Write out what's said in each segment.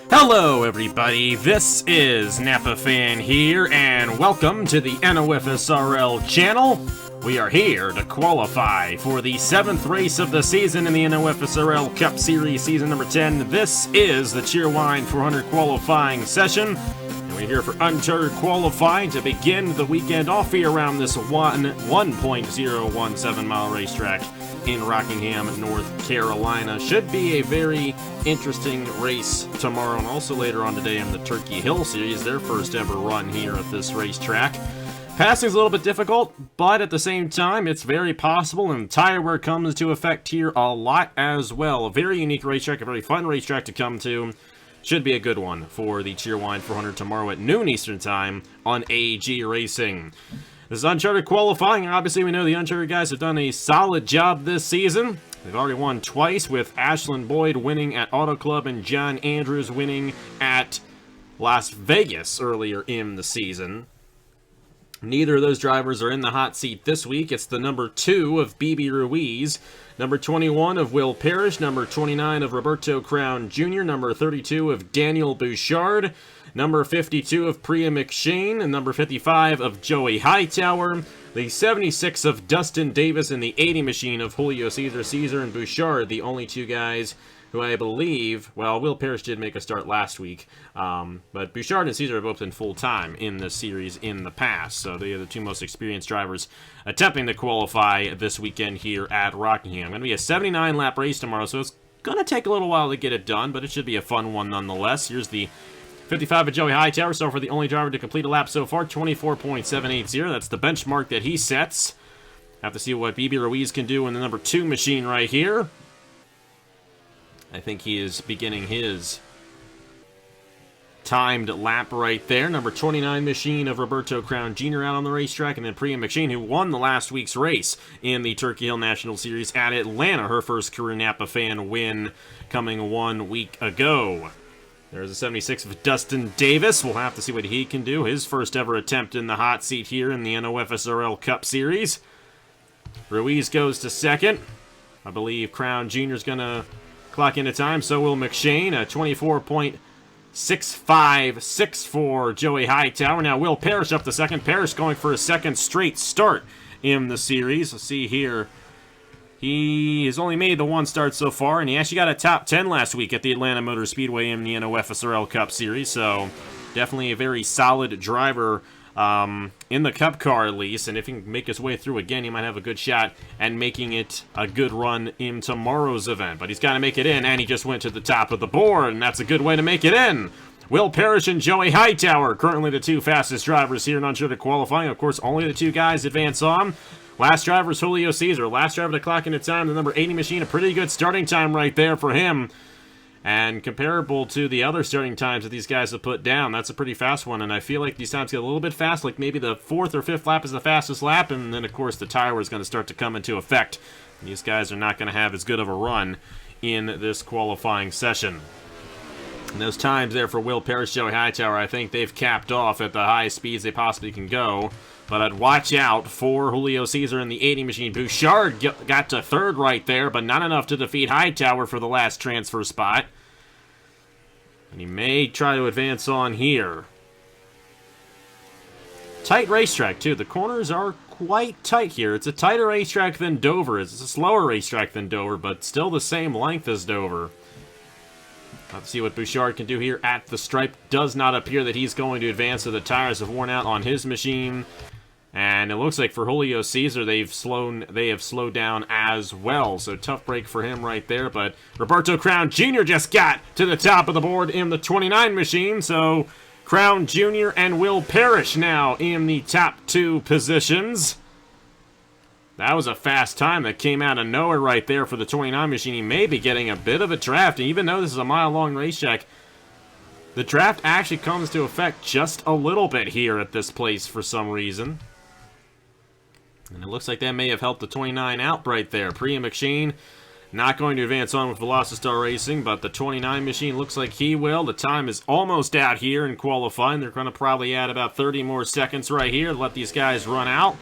Hello everybody, this is Napa Fan here, and welcome to the NOFSRL channel. We are here to qualify for the 7th race of the season in the NOFSRL Cup Series Season number 10. This is the Cheerwine 400 qualifying session, and we're here for unchartered qualifying to begin the weekend off here around this 1.017 mile racetrack in Rockingham, North Carolina. Should be a very interesting race tomorrow, and also later on today in the Turkey Hill Series, their first ever run here at this racetrack. Passing's a little bit difficult, but at the same time, it's very possible, and tire wear comes to effect here a lot as well. A very unique racetrack, a very fun racetrack to come to. Should be a good one for the Cheerwine 400 tomorrow at noon Eastern Time on AG Racing. This is uncharted qualifying. Obviously, we know the uncharted guys have done a solid job this season. They've already won twice, with Ashlyn Boyd winning at Auto Club and John Andrews winning at Las Vegas earlier in the season. Neither of those drivers are in the hot seat this week. It's the number 2 of Bibi Ruiz, number 21 of Will Parrish, number 29 of Roberto Crown Jr., number 32 of Daniel Bouchard, number 52 of Pria McShane, and number 55 of Joey Hightower, the 76 of Dustin Davis, and the 80 machine of Julio Cesar. Cesar and Bouchard, the only two guys who I believe, well, Will Parrish did make a start last week, but Bouchard and Cesar have both been full-time in this series in the past, so they are the two most experienced drivers attempting to qualify this weekend here at Rockingham. Going to be a 79-lap race tomorrow, so it's going to take a little while to get it done, but it should be a fun one nonetheless. Here's the 55 of Joey Hightower, so for the only driver to complete a lap so far, 24.780. That's the benchmark that he sets. Have to see what Bibi Ruiz can do in the number 2 machine right here. I think he is beginning his timed lap right there. Number 29 machine of Roberto Crown Jr. out on the racetrack, and then Pria McShane, who won the last week's race in the Turkey Hill National Series at Atlanta, her first career Napa Fan win coming 1 week ago. There's a 76 of Dustin Davis. We'll have to see what he can do. His first ever attempt in the hot seat here in the NOFSRL Cup Series. Ruiz goes to second. I believe Crown Jr. is going to clock into time. So will McShane. A 24.6564 Joey Hightower. Now Will Parrish up to second. Parrish going for a second straight start in the series. Let's see here. He has only made the one start so far, and he actually got a top 10 last week at the Atlanta Motor Speedway in the NOFSRL Cup Series, so definitely a very solid driver in the Cup car at least, and if he can make his way through again, he might have a good shot at making it a good run in tomorrow's event. But he's got to make it in, and he just went to the top of the board, and that's a good way to make it in. Will Parrish and Joey Hightower, currently the two fastest drivers here in uncharted qualifying. Of course, only the two guys advance on. Last driver is Julio Cesar. Last driver to clock into time, the number 80 machine. A pretty good starting time right there for him. And comparable to the other starting times that these guys have put down, that's a pretty fast one. And I feel like these times get a little bit fast, like maybe the 4th or 5th lap is the fastest lap. And then, of course, the tire is going to start to come into effect. These guys are not going to have as good of a run in this qualifying session. And those times there for Will Parrish, Joey Hightower, I think they've capped off at the highest speeds they possibly can go. But I'd watch out for Julio Cesar in the 80 machine. Bouchard got to 3rd right there, but not enough to defeat Hightower for the last transfer spot. And he may try to advance on here. Tight racetrack, too. The corners are quite tight here. It's a tighter racetrack than Dover. It's a slower racetrack than Dover, but still the same length as Dover. Let's see what Bouchard can do here at the stripe. Does not appear that he's going to advance, so the tires have worn out on his machine. And it looks like for Julio Cesar, they have slowed down as well. So tough break for him right there. But Roberto Crown Jr. just got to the top of the board in the 29 machine. So Crown Jr. and Will Parrish now in the top 2 positions. That was a fast time that came out of nowhere right there for the 29 machine. He may be getting a bit of a draft. And even though this is a mile-long racetrack, the draft actually comes to effect just a little bit here at this place for some reason. And it looks like that may have helped the 29 out right there. Pria McShane not going to advance on with Velocitar Racing, but the 29 machine looks like he will. The time is almost out here in qualifying. They're going to probably add about 30 more seconds right here to let these guys run out.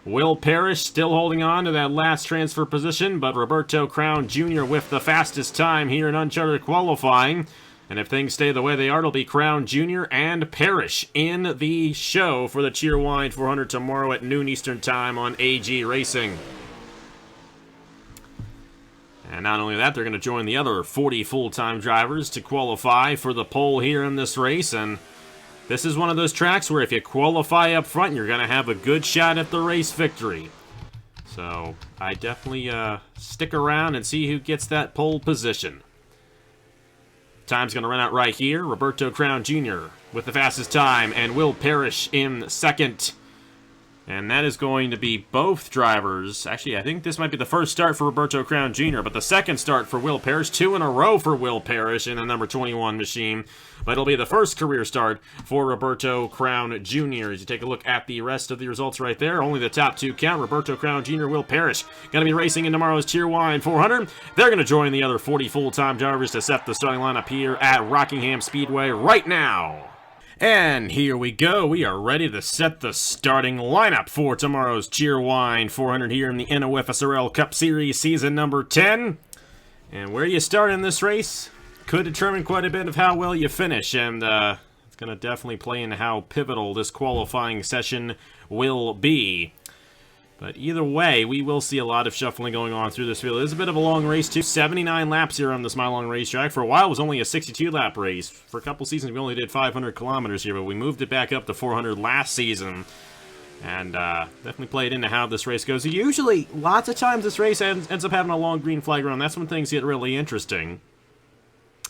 Will Parrish still holding on to that last transfer position, but Roberto Crown Jr. with the fastest time here in uncharted qualifying. And if things stay the way they are, it'll be Crown Jr. and Parrish in the show for the Cheerwine 400 tomorrow at noon Eastern Time on AG Racing. And not only that, they're going to join the other 40 full-time drivers to qualify for the pole here in this race. And this is one of those tracks where if you qualify up front, you're going to have a good shot at the race victory. So I definitely stick around and see who gets that pole position. Time's going to run out right here. Roberto Crown Jr. with the fastest time, and Will Parrish in second. And that is going to be both drivers. Actually, I think this might be the first start for Roberto Crown Jr., but the second start for Will Parrish. 2 in a row for Will Parrish in the number 21 machine. But it'll be the first career start for Roberto Crown Jr. As you take a look at the rest of the results right there, only the top 2 count. Roberto Crown Jr., Will Parrish, going to be racing in tomorrow's Cheerwine 400. They're going to join the other 40 full-time drivers to set the starting lineup here at Rockingham Speedway right now. And here we go. We are ready to set the starting lineup for tomorrow's Cheerwine 400 here in the NOFSRL Cup Series Season number 10. And where you start in this race could determine quite a bit of how well you finish. And it's going to definitely play into how pivotal this qualifying session will be. But either way, we will see a lot of shuffling going on through this field. It is a bit of a long race, too. 79 laps here on this mile-long racetrack. For a while, it was only a 62-lap race. For a couple seasons, we only did 500 kilometers here, but we moved it back up to 400 last season. And definitely played into how this race goes. Usually, lots of times, this race ends up having a long green flag run. That's when things get really interesting.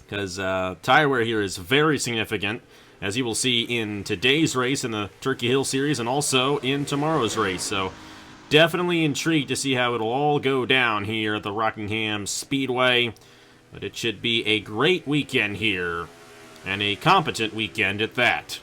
Because tire wear here is very significant, as you will see in today's race in the Turkey Hill Series and also in tomorrow's race. So definitely intrigued to see how it'll all go down here at the Rockingham Speedway. But it should be a great weekend here, and a competent weekend at that.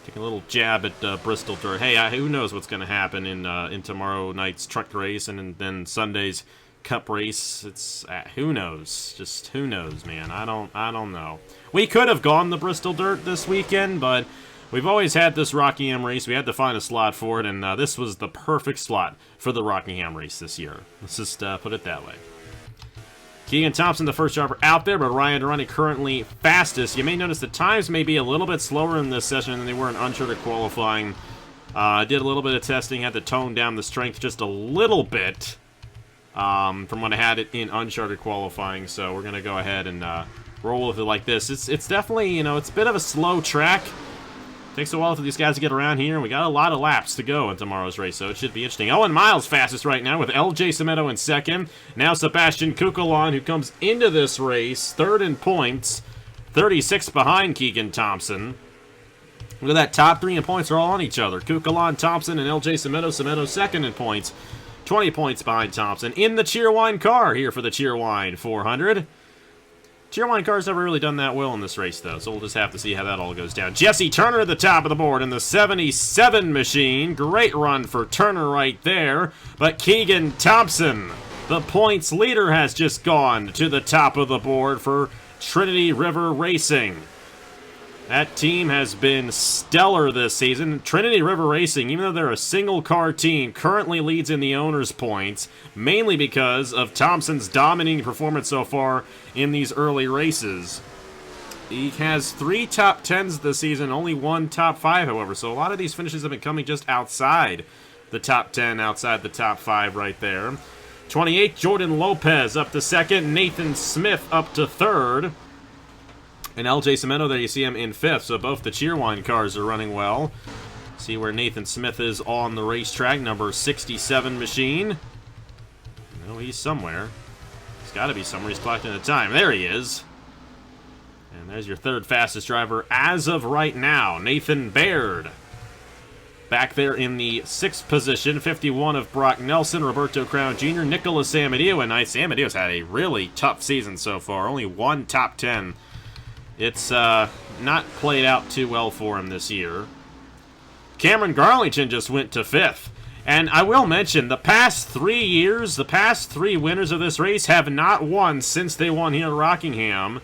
Take a little jab at Bristol Dirt. Hey, who knows what's going to happen in tomorrow night's truck race and then Sunday's Cup race. It's who knows? Just who knows, man. I don't know. We could have gone the Bristol Dirt this weekend, but we've always had this Rockingham race. We had to find a slot for it, and this was the perfect slot for the Rockingham race this year. Let's just put it that way. Keegan Thompson, the first driver out there, but Ryan Durrani currently fastest. You may notice the times may be a little bit slower in this session than they were in uncharted qualifying. Did a little bit of testing, had to tone down the strength just a little bit from when I had it in uncharted qualifying. So we're going to go ahead and roll with it like this. It's definitely, you know, it's a bit of a slow track. Takes a while for these guys to get around here, and we got a lot of laps to go in tomorrow's race, so it should be interesting. Owen Miles fastest right now with LJ Semedo in second. Now Sebastian Kukulon, who comes into this race third in points, 36 behind Keegan Thompson. Look at that, top 3 in points are all on each other. Kukulon, Thompson, and LJ Semedo. Semedo second in points, 20 points behind Thompson. In the Cheerwine car here for the Cheerwine 400. Cheerwine car's never really done that well in this race, though, so we'll just have to see how that all goes down. Jesse Turner at the top of the board in the 77 machine. Great run for Turner right there. But Keegan Thompson, the points leader, has just gone to the top of the board for Trinity River Racing. That team has been stellar this season. Trinity River Racing, even though they're a single-car team, currently leads in the owner's points, mainly because of Thompson's dominating performance so far in these early races. He has 3 top 10s this season, only 1 top 5, however, so a lot of these finishes have been coming just outside the top 10, outside the top 5 right there. 28, Jordan Lopez up to second, Nathan Smith up to third. And LJ Semedo, there you see him in 5th, so both the Cheerwine cars are running well. See where Nathan Smith is on the racetrack, number 67 machine. No, he's somewhere. He's got to be somewhere. He's collecting the time. There he is. And there's your third fastest driver as of right now, Nathan Baird. Back there in the 6th position, 51 of Brock Nelson, Roberto Crown Jr., Nicholas Amadio, and Amadio's had a really tough season so far. Only 1 top 10. It's not played out too well for him this year. Cameron Garlington just went to 5th. And I will mention, the past 3 years, the past 3 winners of this race have not won since they won here at Rockingham.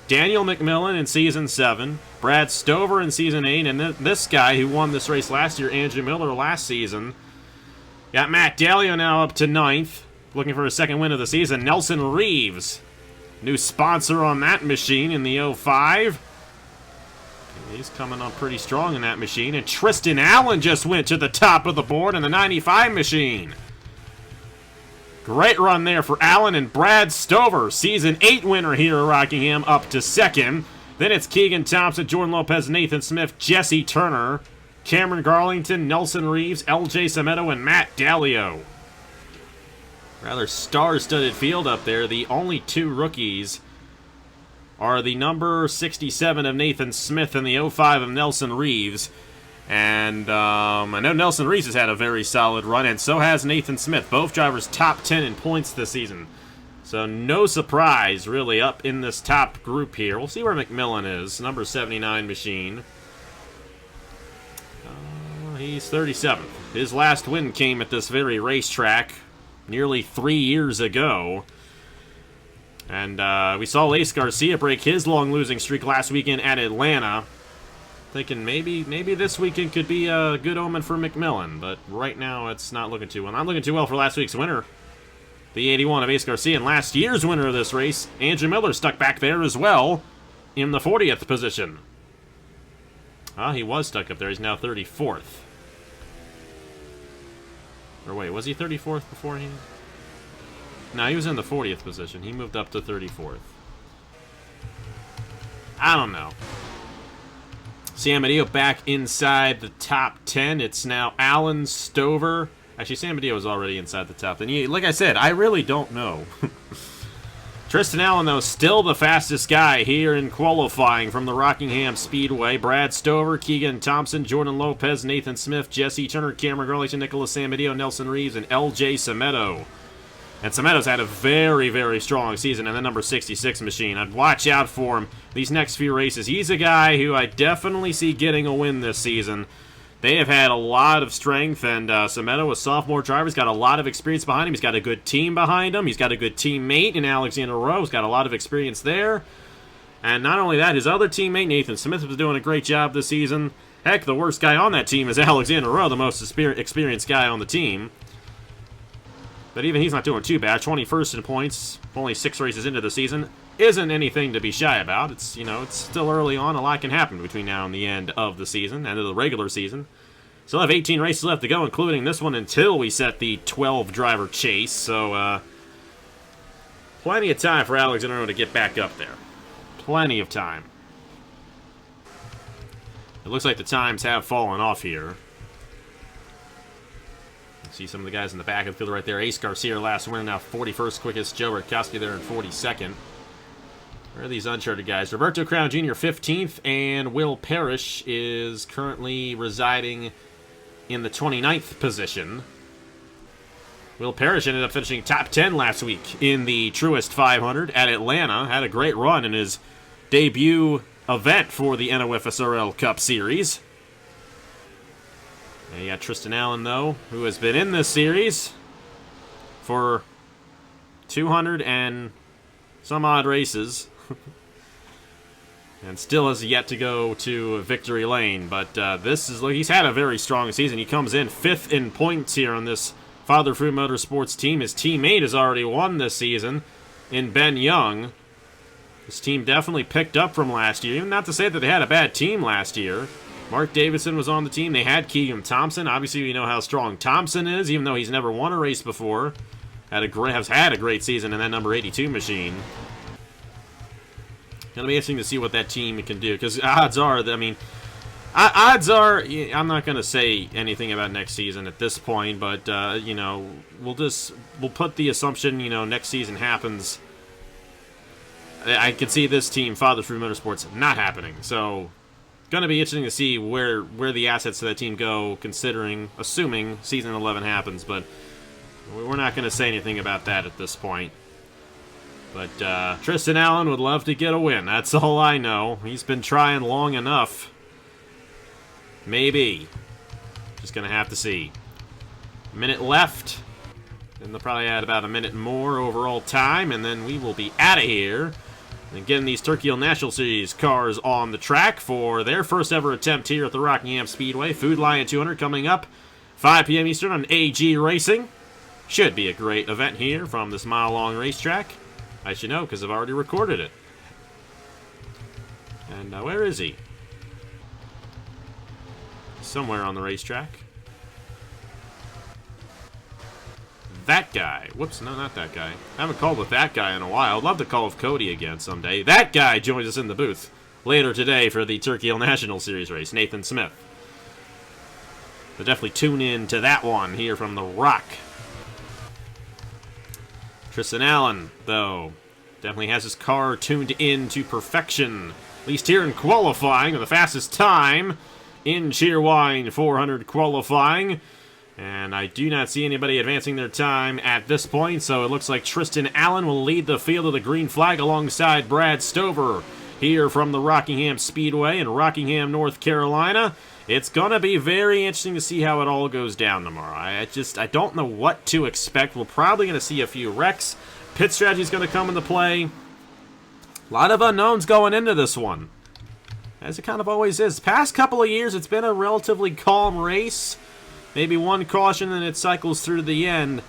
Daniel McMillan in Season 7, Brad Stover in Season 8, and this guy who won this race last year, Andrew Miller, last season. Got Matt Dalio now up to 9th, looking for his second win of the season. Nelson Reeves, new sponsor on that machine in the 05. He's coming on pretty strong in that machine. And Tristan Allen just went to the top of the board in the 95 machine. Great run there for Allen. And Brad Stover, season 8 winner here at Rockingham, up to 2nd. Then it's Keegan Thompson, Jordan Lopez, Nathan Smith, Jesse Turner, Cameron Garlington, Nelson Reeves, LJ Semedo, and Matt Dalio. Rather star-studded field up there. The only 2 rookies are the number 67 of Nathan Smith and the 05 of Nelson Reeves. And I know Nelson Reeves has had a very solid run, and so has Nathan Smith. Both drivers top 10 in points this season. So no surprise, really, up in this top group here. We'll see where McMillan is, number 79 machine. He's 37th. His last win came at this very racetrack nearly 3 years ago. And we saw Lace Garcia break his long losing streak last weekend at Atlanta. Thinking maybe this weekend could be a good omen for McMillan, but right now it's not looking too well. Not looking too well for last week's winner, the 81 of Ace Garcia, and last year's winner of this race, Andrew Miller, stuck back there as well in the 40th position. He was stuck up there. He's now 34th. Or wait, was he 34th beforehand? No, he was in the 40th position. He moved up to 34th. I don't know. San Mateo back inside the top 10. It's now Allen, Stover. Actually, San Mateo was already inside the top 10. Like I said, I really don't know. Tristan Allen, though, still the fastest guy here in qualifying from the Rockingham Speedway. Brad Stover, Keegan Thompson, Jordan Lopez, Nathan Smith, Jesse Turner, Cameron Garlington, Nicholas San Mateo, Nelson Reeves, and LJ Semedo. And Semedo's had a very, very strong season in the number 66 machine. I'd watch out for him these next few races. He's a guy who I definitely see getting a win this season. They have had a lot of strength, and Semedo, a sophomore driver, has got a lot of experience behind him. He's got a good team behind him. He's got a good teammate in Alexander Rowe. He's got a lot of experience there. And not only that, his other teammate, Nathan Smith, was doing a great job this season. Heck, the worst guy on that team is Alexander Rowe, the most experienced guy on the team. But even he's not doing too bad. 21st in points, only 6 races into the season. Isn't anything to be shy about. It's, it's still early on. A lot can happen between now and the end of the season, end of the regular season. Still have 18 races left to go, including this one until we set the 12-driver chase. So, plenty of time for Alexander Rowe to get back up there. Plenty of time. It looks like the times have fallen off here. See some of the guys in the back of the field right there. Ace Garcia, last winner, now 41st quickest. Joe Rutkowski there in 42nd. Where are these uncharted guys? Roberto Crown Jr. 15th, and Will Parrish is currently residing in the 29th position. Will Parrish ended up finishing top 10 last week in the Truist 500 at Atlanta. Had a great run in his debut event for the NOFSRL Cup Series. And you got Tristan Allen, though, who has been in this series for 200 and some odd races. And still has yet to go to victory lane. But he's had a very strong season. He comes in 5th in points here on this Father Fruit Motorsports team. His teammate has already won this season in Ben Young. His team definitely picked up from last year. Even not to say that they had a bad team last year. Mark Davidson was on the team. They had Keegan Thompson. Obviously, we know how strong Thompson is, even though he's never won a race before. Has had a great season in that number 82 machine. It'll be interesting to see what that team can do, because odds are, I'm not going to say anything about next season at this point, but, we'll put the assumption, next season happens. I can see this team, Father Fruit Motorsports, not happening, so going to be interesting to see where the assets of that team go, assuming season 11 happens, but we're not going to say anything about that at this point. But Tristan Allen would love to get a win. That's all I know. He's been trying long enough. Maybe. Just going to have to see. A minute left. And they'll probably add about a minute more overall time, and then we will be out of here. And getting these Turkey Hill National Series cars on the track for their first ever attempt here at the Rockingham Speedway. Food Lion 200 coming up 5 p.m. Eastern on AG Racing. Should be a great event here from this mile-long racetrack. I should know because I've already recorded it. And where is he? Somewhere on the racetrack. That guy. Whoops, no, not that guy. I haven't called with that guy in a while. I'd love to call with Cody again someday. That guy joins us in the booth later today for the Turkey Hill National Series race, Nathan Smith. So definitely tune in to that one here from the Rock. Tristan Allen, though, definitely has his car tuned in to perfection. At least here in qualifying, with the fastest time in Cheerwine 400 qualifying. And I do not see anybody advancing their time at this point, so it looks like Tristan Allen will lead the field of the green flag alongside Brad Stover here from the Rockingham Speedway in Rockingham, North Carolina. It's going to be very interesting to see how it all goes down tomorrow. I don't know what to expect. We're probably going to see a few wrecks. Pit strategy is going to come into play. A lot of unknowns going into this one, as it kind of always is. Past couple of years, it's been a relatively calm race. Maybe one caution and it cycles through to the end.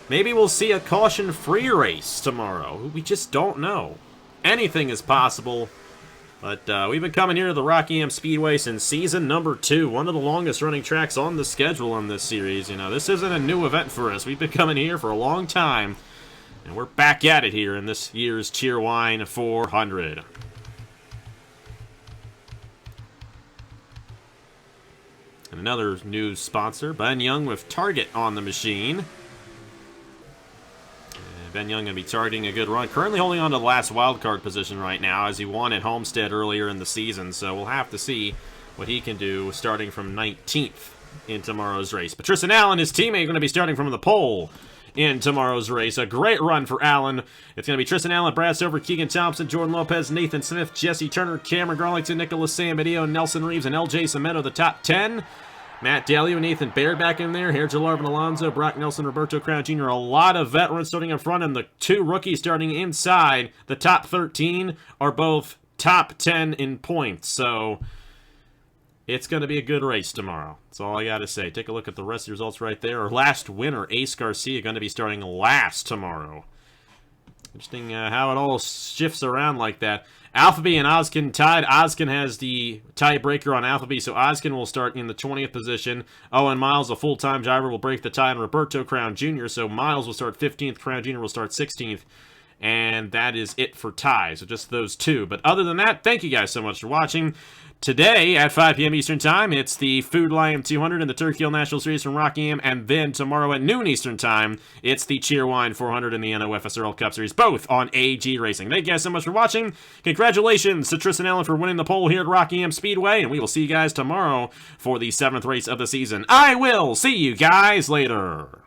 Maybe we'll see a caution-free race tomorrow. We just don't know. Anything is possible. But we've been coming here to the Rockingham Speedway since season number 2. One of the longest running tracks on the schedule in this series. You know, this isn't a new event for us. We've been coming here for a long time. And we're back at it here in this year's Cheerwine 400. And another new sponsor, Ben Young with Target on the machine. And Ben Young going to be targeting a good run. Currently holding on to the last wildcard position right now as he won at Homestead earlier in the season. So we'll have to see what he can do starting from 19th in tomorrow's race. But Tristan Allen, his teammate, going to be starting from the pole in tomorrow's race. A great run for Allen. It's going to be Tristan Allen, Brad Stover, Keegan Thompson, Jordan Lopez, Nathan Smith, Jesse Turner, Cameron Garlington, Nicholas Sambadio, Nelson Reeves, and LJ Cemento, the top 10. Matt Dalio, Nathan Baird back in there. Here, Jalarvin Alonso, Brock Nelson, Roberto Crown Jr. A lot of veterans starting up front, and the 2 rookies starting inside the top 13 are both top 10 in points. So it's going to be a good race tomorrow. That's all I got to say. Take a look at the rest of the results right there. Our last winner, Ace Garcia, going to be starting last tomorrow. Interesting how it all shifts around like that. Alphaby and Ozkin tied. Ozkin has the tiebreaker on Alphaby, so Ozkin will start in the 20th position. Owen Miles, a full-time driver, will break the tie on Roberto Crown Jr., so Miles will start 15th, Crown Jr. will start 16th, and that is it for ties, so just those 2. But other than that, thank you guys so much for watching. Today, at 5 p.m. Eastern Time, it's the Food Lion 200 in the Turkey Hill National Series from Rockingham, and then tomorrow at noon Eastern Time, it's the Cheerwine 400 in the NOFSRL Cup Series, both on AG Racing. Thank you guys so much for watching. Congratulations to Tristan Allen for winning the pole here at Rockingham Speedway, and we will see you guys tomorrow for the 7th race of the season. I will see you guys later.